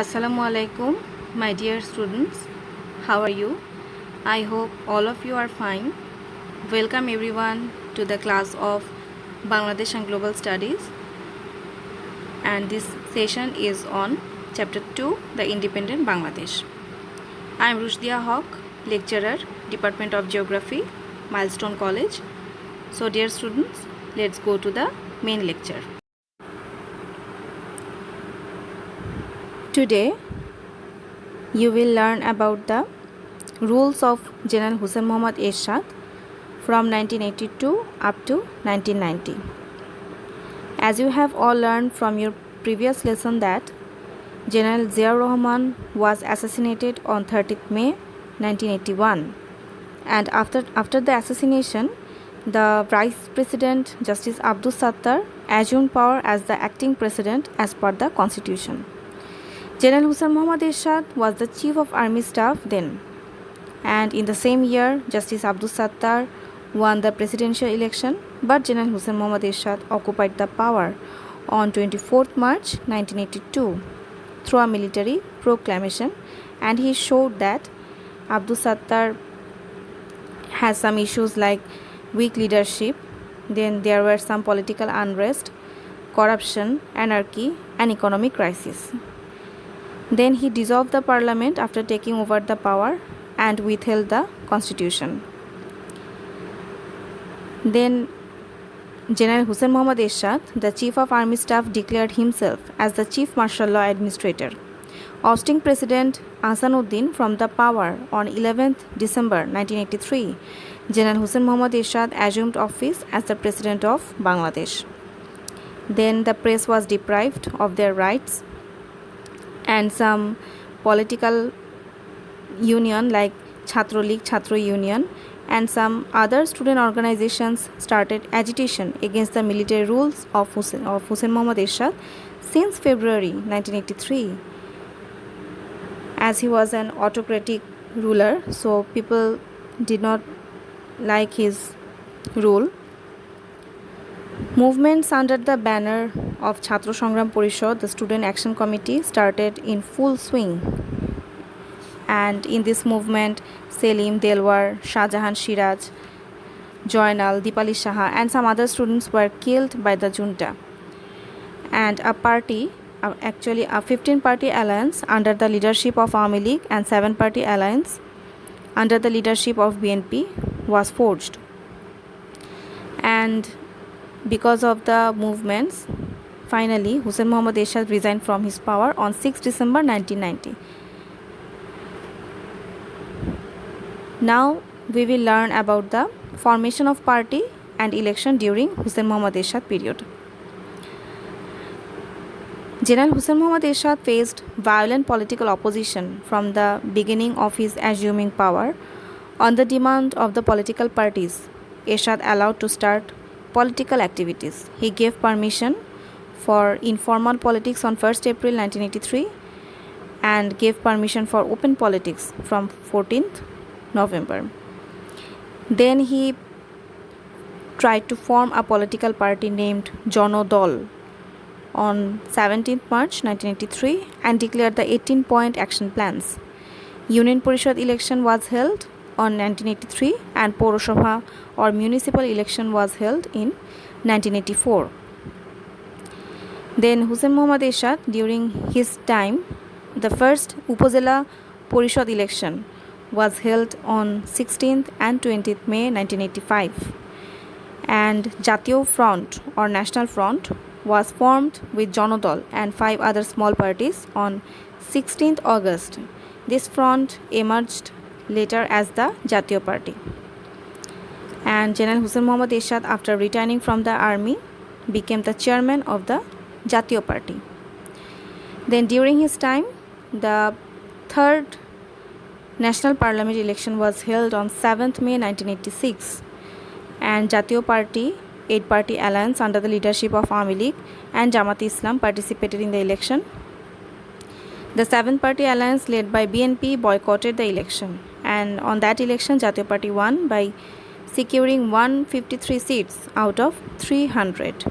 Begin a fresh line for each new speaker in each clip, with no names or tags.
Assalamu alaikum, my dear students. How are you? I hope all of you are fine. Welcome everyone to the class of Bangladesh and Global Studies. And this session is on Chapter 2, The Independent Bangladesh. I am Rushdia Haq, lecturer, Department of Geography, Milestone College. So dear students, let's go to the main lecture. Today, you will learn about the rules of General Hussain Mohammad Ershad from 1982 up to 1990. As you have all learned from your previous lesson that General Ziaur Rahman was assassinated on 30th May 1981, and after the assassination, the Vice President Justice Abdul Sattar assumed power as the acting president as per the constitution. General Hussain Mohammad Ershad was the Chief of Army Staff then, and in the same year, Justice Abdul Sattar won the presidential election, but General Hussain Mohammad Ershad occupied the power on 24th March 1982 through a military proclamation, and he showed that Abdul Sattar has some issues like weak leadership, then there were some political unrest, corruption, anarchy, and economic crisis. Then he dissolved the parliament after taking over the power and withheld the constitution. Then General Hussain Mohammad Ershad, the Chief of Army Staff, declared himself as the Chief Martial Law Administrator, ousting President Ahsanuddin from the power on 11th December 1983. General Hussain Mohammad Ershad assumed office as the President of Bangladesh. Then the press was deprived of their rights, and some political union like Chhatro League, Chhatro Union, and some other student organizations started agitation against the military rules of Hussain Mohammad Ershad since February 1983. As he was an autocratic ruler, so people did not like his rule. Movements under the banner of Chhatro Sangram Porishad, the Student Action Committee, started in full swing. And in this movement, Selim, Delwar, Shahjahan Siraj, Joynal, Dipali Shaha, and some other students were killed by the junta. And a 15-party alliance under the leadership of Awami League and 7-party alliance under the leadership of BNP was forged. And because of the movements, finally, Hussain Mohammad Ershad resigned from his power on 6 December 1990. Now, we will learn about the formation of party and election during Hussain Mohammad Ershad period. General Hussain Mohammad Ershad faced violent political opposition from the beginning of his assuming power. On the demand of the political parties, Ershad allowed to start political activities. He gave permission for informal politics on 1st April 1983 and gave permission for open politics from 14th November. Then he tried to form a political party named Jono Dol on 17th March 1983 and declared the 18-point action plans. Union Parishad election was held on 1983 and Poroshobha or municipal election was held in 1984. Then Hussain Mohammad Ershad, during his time, the first Upazila Parishad election was held on 16th and 20th May 1985, and Jatiyo Front or National Front was formed with Janodal and 5 other small parties on 16th August. This front emerged later as the Jatiyo Party. And General Hussain Mohammad Ershad, after returning from the army, became the chairman of the Jatiyo Party. Then during his time, the third National Parliament election was held on 7th May 1986, and Jatiyo Party, 8-party alliance under the leadership of Awami League and Jamaat Islam participated in the election. The 7-party alliance led by BNP boycotted the election, and on that election Jatiyo Party won by securing 153 seats out of 300.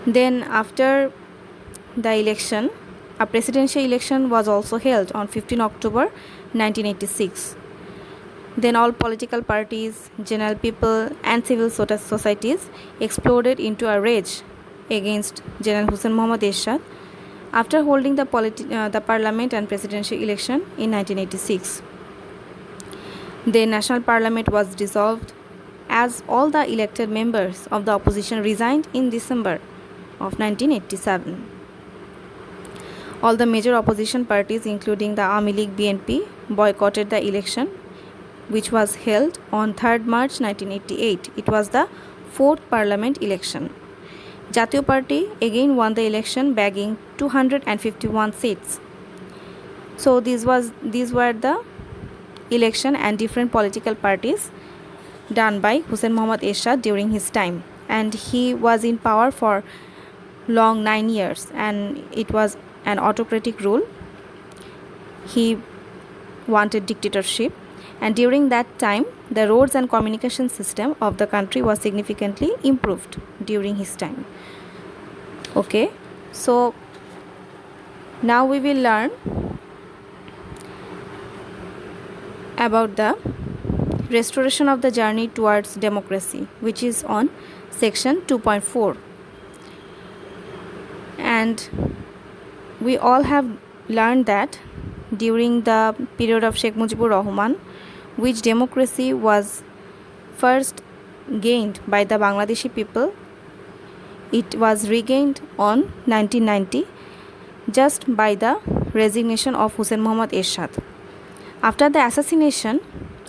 Then after the election, A presidential election was also held on 15 October 1986. Then all political parties, general people, and civil societies exploded into a rage against General Hussein Mohammad Ershad after holding the parliament and presidential election in 1986. The national parliament was dissolved as all the elected members of the opposition resigned in December of 1987. All the major opposition parties, including the Awami League BNP, boycotted the election, which was held on 3rd March 1988. It was the 4th parliament election. Jatiyo Party again won the election, bagging 251 seats. So these were the election and different political parties done by Hussein Mohammad Ershad during his time, and he was in power for long 9 years, and it was an autocratic rule. He wanted dictatorship, and during that time the roads and communication system of the country was significantly improved during his time. Okay, so now we will learn about the restoration of the journey towards democracy, which is on section 2.4. And we all have learned that during the period of Sheikh Mujibur Rahman, which democracy was first gained by the Bangladeshi people, it was regained on 1990 just by the resignation of Hussein Mohammad Ershad. After the assassination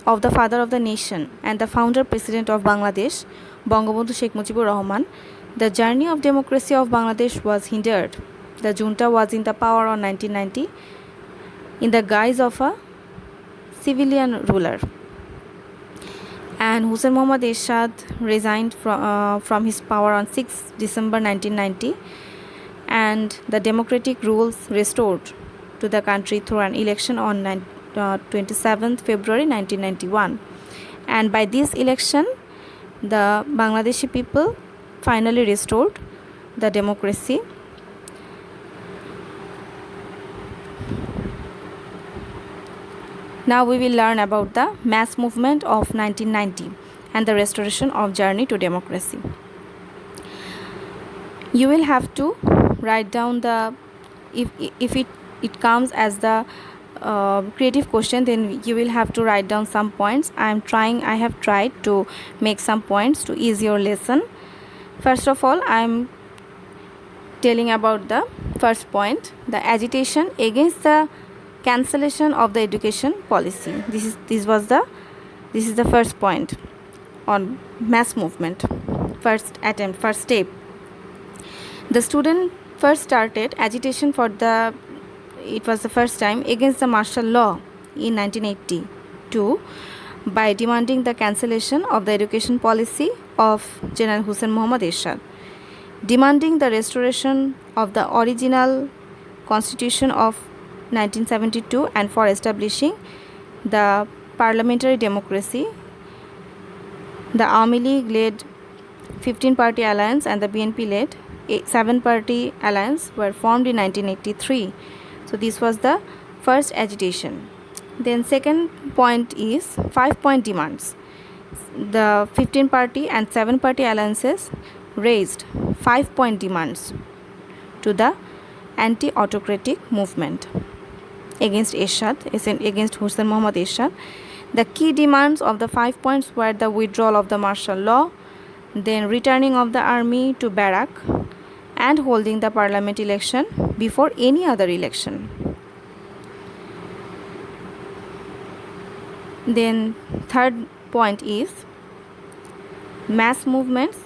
of the father of the nation and the founder president of Bangladesh, Bangabandhu Sheikh Mujibur Rahman, the journey of democracy of Bangladesh was hindered. The junta was in the power on 1990 in the guise of a civilian ruler, and Hussein Mohammad Ershad resigned from his power on 6 December 1990, and the democratic rules restored to the country through an election on 27th February 1991. And by this election, the Bangladeshi people finally restored the democracy. Now we will learn about the mass movement of 1990 and the restoration of journey to democracy. You will have to write down if it comes as the creative question, then you will have to write down some points. I have tried to make some points to ease your lesson. First of all, I am telling about the first point, the agitation against the cancellation of the education policy. This is the first point on mass movement. First step. The student first started agitation it was the first time against the martial law in 1982 by demanding the cancellation of the education policy of General Hussein Mohammad Ershad, demanding the restoration of the original constitution of 1972 and for establishing the parliamentary democracy. The Awami League led 15-party alliance and the BNP led 7-party alliance were formed in 1983. So this was the first agitation. Then second point is 5-point demands. The 15-party and 7-party alliances raised 5-point demands to the anti-autocratic movement against Hussein Mohammad Ershad. The key demands of the 5 points were the withdrawal of the martial law, then returning of the army to barrack, and holding the parliament election before any other election. Then third point is mass movements.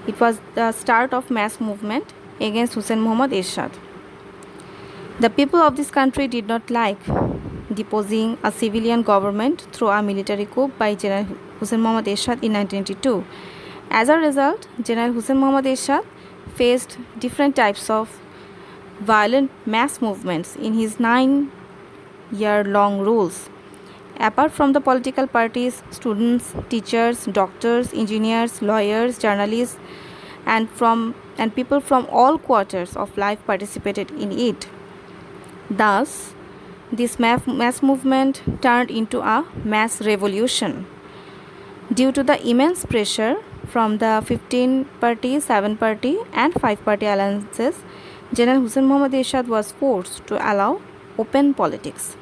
It was the start of mass movement against Hussein Mohammad Ershad. The people of this country did not like deposing a civilian government through a military coup by General Hussein Mohammad Ershad in 1982. As a result, General Hussein Mohammad Ershad faced different types of violent mass movements in his 9-year-long rules. Apart from the political parties, students, teachers, doctors, engineers, lawyers, journalists, and people from all quarters of life participated in it. Thus, this mass movement turned into a mass revolution. Due to the immense pressure from the 15 party, 7 party, and 5 party alliances, General Hussain Mohammad Ershad was forced to allow open politics.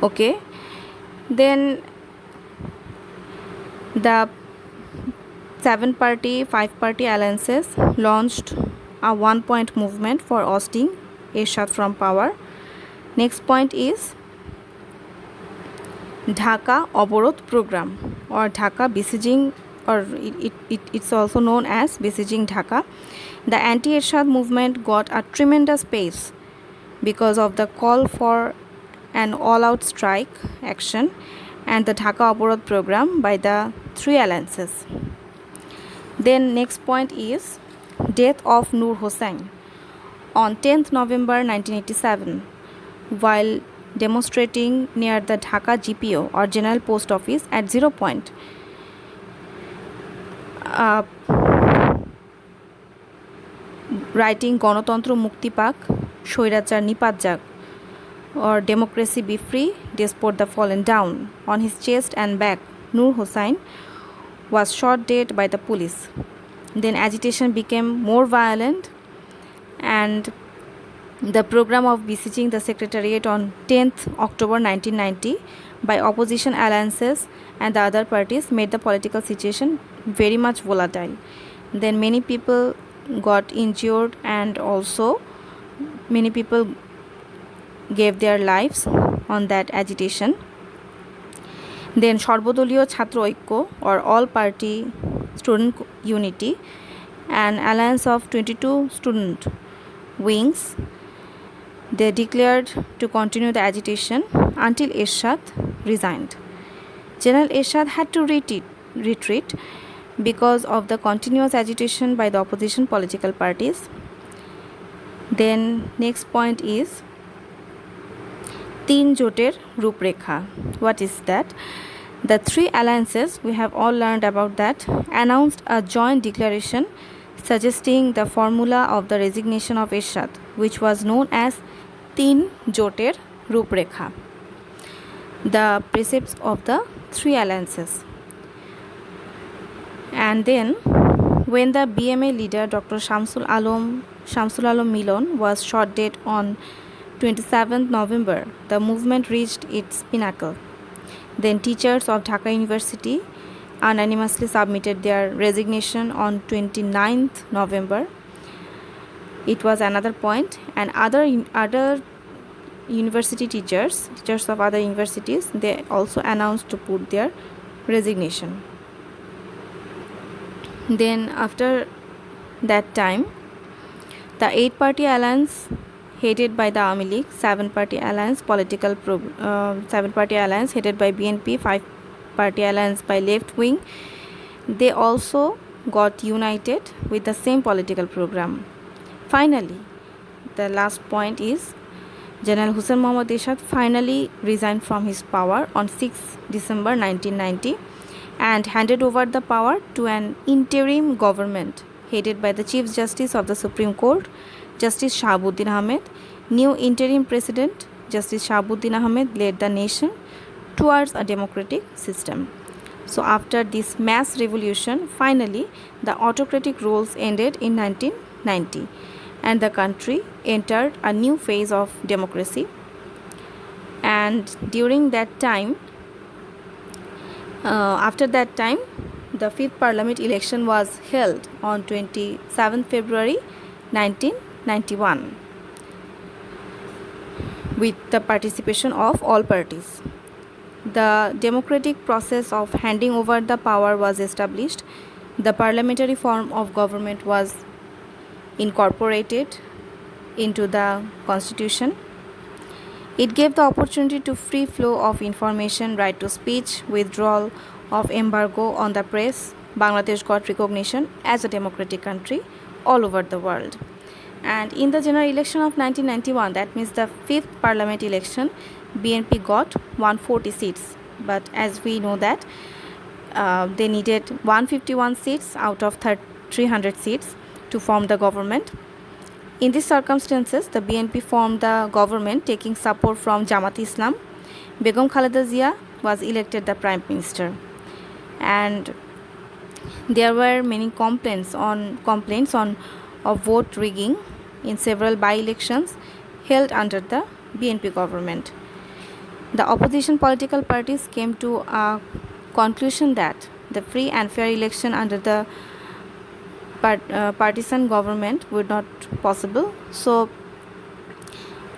Okay, then the 7 party, 5 party alliances launched a 1-point movement for ousting Ershad from power. Next point is Dhaka Oborot program or Dhaka besieging, or it's also known as besieging Dhaka. The anti-Ershad movement got a tremendous pace because of the call for an all-out strike action and the Dhaka Oborot program by the 3 alliances. Then next point is death of Nur Hossain on 10th November 1987 while demonstrating near the Dhaka GPO or General Post Office at 0 point. Writing Ganotantra Mukti Pak, Shoirachar Nipat Jak, or Democracy Be Free, Despot the Fallen Down. On his chest and back, Nur Hossain was shot dead by the police. Then agitation became more violent and the program of besieging the Secretariat on 10th October 1990 by opposition alliances and the other parties made the political situation very much volatile. Then many people got injured and also many people gave their lives on that agitation. Then Sorbodoliyo Chhatro Oikko or All Party Student Unity, an alliance of 22 student wings, they declared to continue the agitation until Ershad resigned. General Ershad had to retreat because of the continuous agitation by the opposition political parties. Then next point is Teen Joter Ruprekha. What is that? The 3 alliances, we have all learned about that, announced a joint declaration suggesting the formula of the resignation of Ershad, which was known as Teen Joter Ruprekha, the precepts of the 3 alliances. And then when the BMA leader Dr. Shamsul Alam Milon was shot dead on 27th November, the movement reached its pinnacle. Then teachers of Dhaka University unanimously submitted their resignation on 29th November. It was another point, and other university teachers of other universities, they also announced to put their resignation. Then after that time, the 8-party alliance headed by the Awami League, 7-party alliance 7-party alliance headed by BNP, 5-party alliance by left wing, they also got united with the same political program. Finally, the last point is General Hussain Mohammad Ershad finally resigned from his power on 6 December 1990 and handed over the power to an interim government headed by the Chief Justice of the Supreme Court, Justice Shahabuddin Ahmed. New interim president, Justice Shahabuddin Ahmed, led the nation towards a democratic system. So after this mass revolution, finally the autocratic rules ended in 1990 and the country entered a new phase of democracy. And during that time, after that time, the 5th Parliament election was held on 27 February 1991 with the participation of all parties. The democratic process of handing over the power was established. The parliamentary form of government was incorporated into the constitution. It gave the opportunity to free flow of information, right to speech, withdrawal of embargo on the press. Bangladesh got recognition as a democratic country all over the world. And in the general election of 1991, that means the 5th parliament election, BNP got 140 seats. But as we know that they needed 151 seats out of 300 seats to form the government. In these circumstances, the BNP formed the government taking support from Jamaat Islam. Begum Khaleda Zia was elected the Prime Minister. And there were many complaints on of vote rigging in several by-elections held under the BNP government. The opposition political parties came to a conclusion that the free and fair election under the partisan government would not possible. So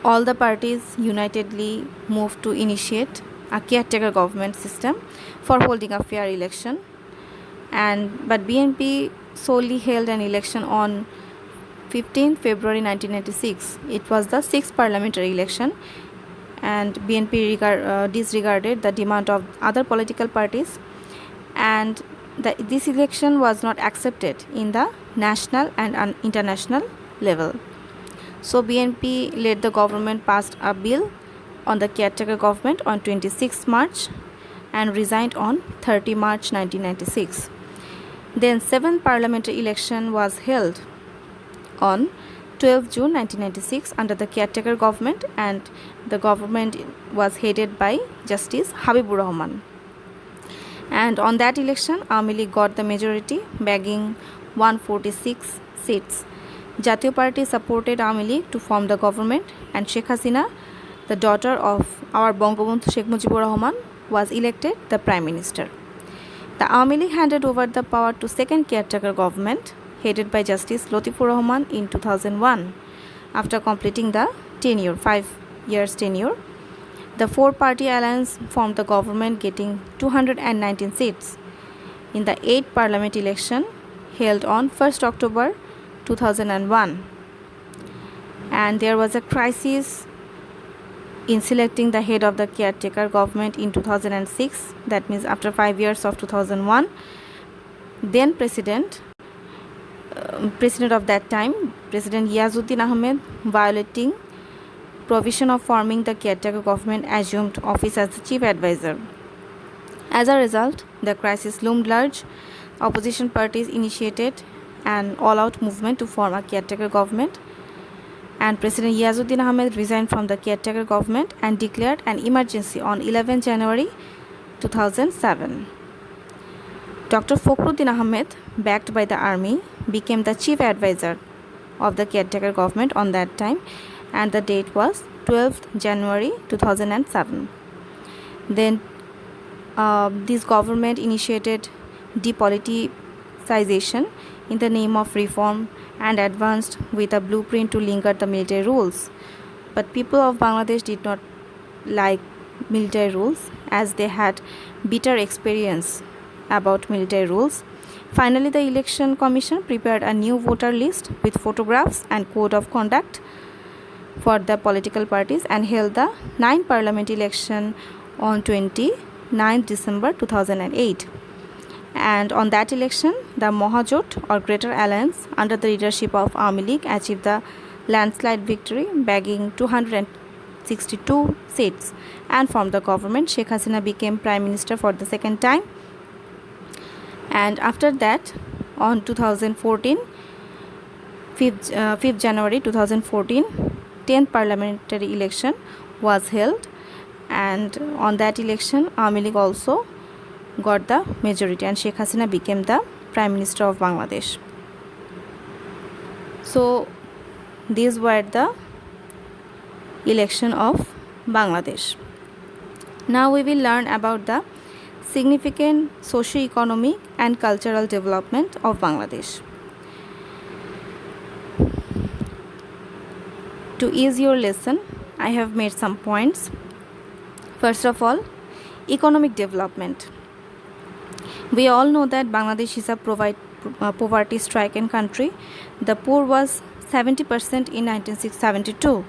all the parties unitedly moved to initiate a caretaker government system for holding a fair election. But BNP solely held an election on 15 February 1996. It was the 6th parliamentary election, and BNP disregarded the demand of other political parties, and this election was not accepted in the national and international level. So BNP led the government passed a bill on the caretaker government on 26 March and resigned on 30 March 1996. Then 7th parliamentary election was held on 12 June 1996 under the caretaker government, and the government was headed by Justice Habibur Rahman. And on that election, Awami League got the majority, bagging 146 seats. Jatiyo Party supported Awami League to form the government, and Sheikh Hasina, the daughter of our Bangabandhu Sheikh Mujibur Rahman, was elected the Prime Minister. The Awami League handed over the power to second caretaker government, headed by Justice Latifur Rahman in 2001, after completing the 5 years tenure. The four-party alliance formed the government, getting 219 seats in the 8th parliament election held on 1st October 2001. And there was a crisis in selecting the head of the caretaker government in 2006, that means after 5 years of 2001. Then president of that time, President Yazuddin Ahmed, violating provision of forming the caretaker government, assumed office as the chief advisor. As a result, the crisis loomed large. Opposition parties initiated an all-out movement to form a caretaker government, and President Yazuddin Ahmed resigned from the caretaker government and declared an emergency on 11 January 2007. Dr. Fakhruddin Ahmed, backed by the army, became the chief advisor of the caretaker government on that time, and the date was 12th January 2007. Then this government initiated depoliticization in the name of reform and advanced with a blueprint to linger the military rules. But people of Bangladesh did not like military rules, as they had bitter experience about military rules. Finally, the Election Commission prepared a new voter list with photographs and code of conduct for the political parties and held the 9th parliament election on 29 December 2008. And on that election, the Mahajot or Greater Alliance under the leadership of Awami League achieved the landslide victory, bagging 262 seats and formed the government. Sheikh Hasina became Prime Minister for the second time. And after that, on 2014, 5th January 2014, 10th parliamentary election was held, and on that election, Awami League also got the majority, and Sheikh Hasina became the Prime Minister of Bangladesh. So these were the election of Bangladesh. Now we will learn about the significant socio-economic and cultural development of Bangladesh. To ease your lesson, I have made some points. First of all, economic development. We all know that Bangladesh is a poverty-stricken country. The poor was 70% in 1972.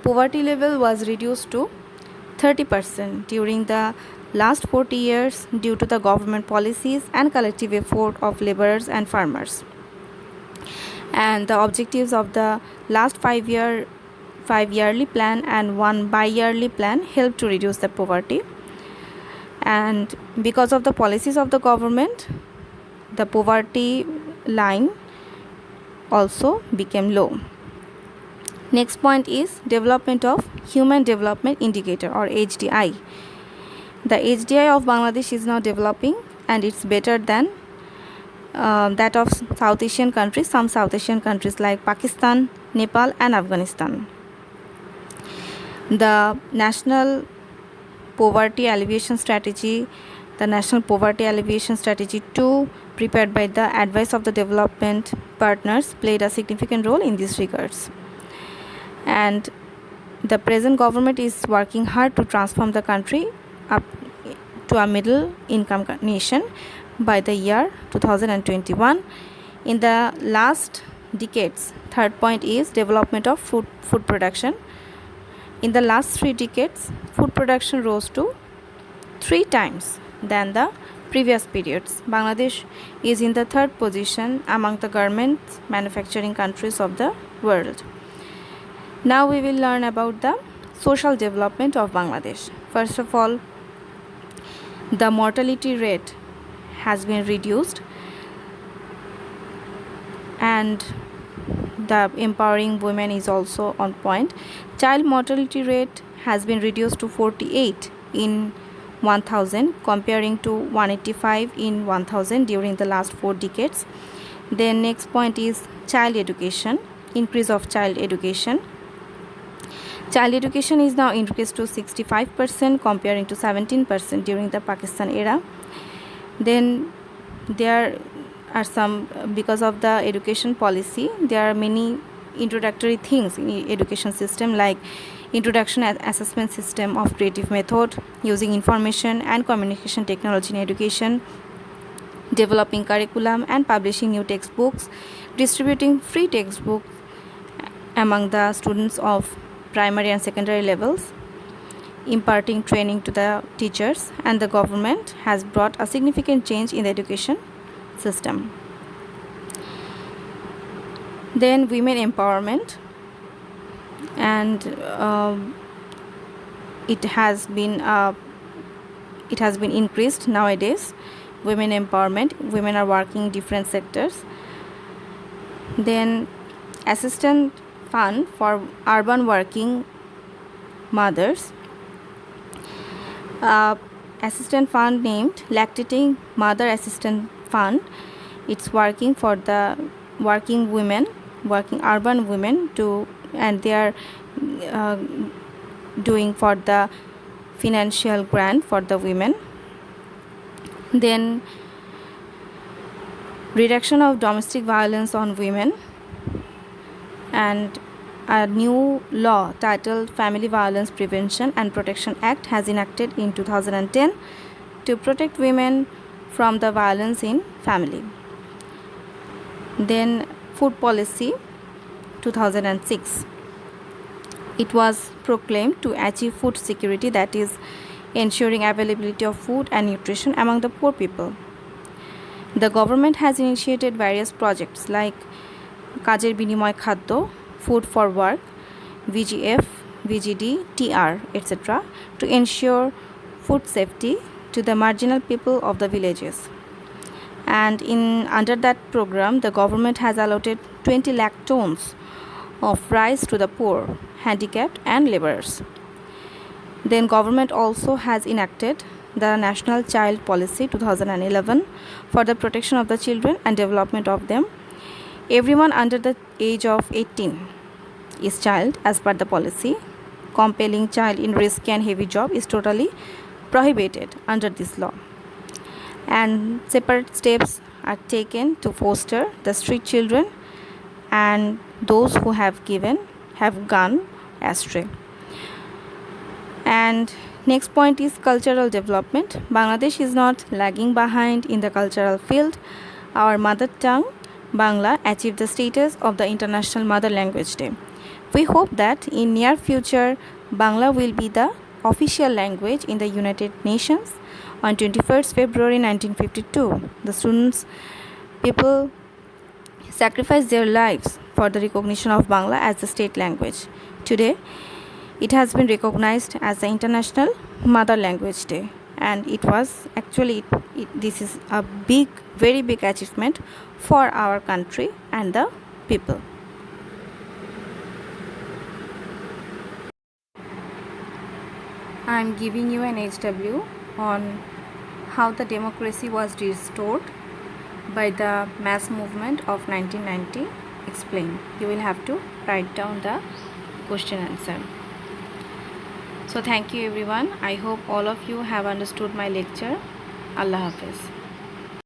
Poverty level was reduced to 30% during the last 40 years due to the government policies and collective effort of laborers and farmers. And the objectives of the last 5-yearly plan and one bi-yearly plan helped to reduce the poverty. And because of the policies of the government, the poverty line also became low. Next point is development of Human Development Indicator or HDI. The HDI of Bangladesh is now developing and it's better than that of South Asian countries, some South Asian countries like Pakistan, Nepal and Afghanistan. The National Poverty Alleviation Strategy, the National Poverty Alleviation Strategy 2, prepared by the advice of the development partners, played a significant role in these regards. And the present government is working hard to transform the country up to a middle income nation by the year 2021. In the last decades, third point is development of food production. In the last 3 decades, food production rose to 3 times than the previous periods. Bangladesh is in the 3rd position among the garment manufacturing countries of the world. Now we will learn about the social development of Bangladesh. First of all, the mortality rate has been reduced and the empowering women is also on point. Child mortality rate has been reduced to 48 in 1000 comparing to 185 in 1000 during the last 4 decades. Then next point is child education, increase of child education. Child education is now increased to 65% comparing to 17% during the Pakistan era. Then there are some, because of the education policy, there are many introductory things in education system like introduction and assessment system of creative method, using information and communication technology in education, developing curriculum and publishing new textbooks, distributing free textbooks among the students of primary and secondary levels, imparting training to the teachers, and the government has brought a significant change in the education system. Then women empowerment, and it has been increased nowadays. Women empowerment, women are working in different sectors. Then assistant fund for urban working mothers, assistant fund named Lactating Mother Assistant Fund. It's working for the working women, working urban women to, and they are doing for the financial grant for the women. Then reduction of domestic violence on women, and a new law titled Family Violence Prevention and Protection Act has enacted in 2010 to protect women from the violence in family. Then food policy 2006. It was proclaimed to achieve food security, that is ensuring availability of food and nutrition among the poor people. The government has initiated various projects like Kajer Binimoy Khaddo, Food for Work, VGF, VGD, TR, etc. to ensure food safety to the marginal people of the villages. And under that program, the government has allotted 20 lakh tons of rice to the poor, handicapped and laborers. Then government also has enacted the National Child Policy 2011 for the protection of the children and development of them. Everyone under the age of 18 is child as per the policy. Compelling child in risky and heavy job is totally prohibited under this law. And separate steps are taken to foster the street children and those who have gone astray. And next point is cultural development. Bangladesh is not lagging behind in the cultural field. Our mother tongue, Bangla, achieved the status of the International Mother Language Day. We hope that in near future, Bangla will be the official language in the United Nations. On 21st February 1952, the people sacrificed their lives for the recognition of Bangla as the state language. Today, it has been recognized as the International Mother Language Day, and it was actually this is a very big achievement for our country and the people. I am giving you an HW on how the democracy was restored by the mass movement of 1990. Explain. You will have to write down the question answer. So thank you everyone. I hope all of you have understood my lecture. Allah Hafiz.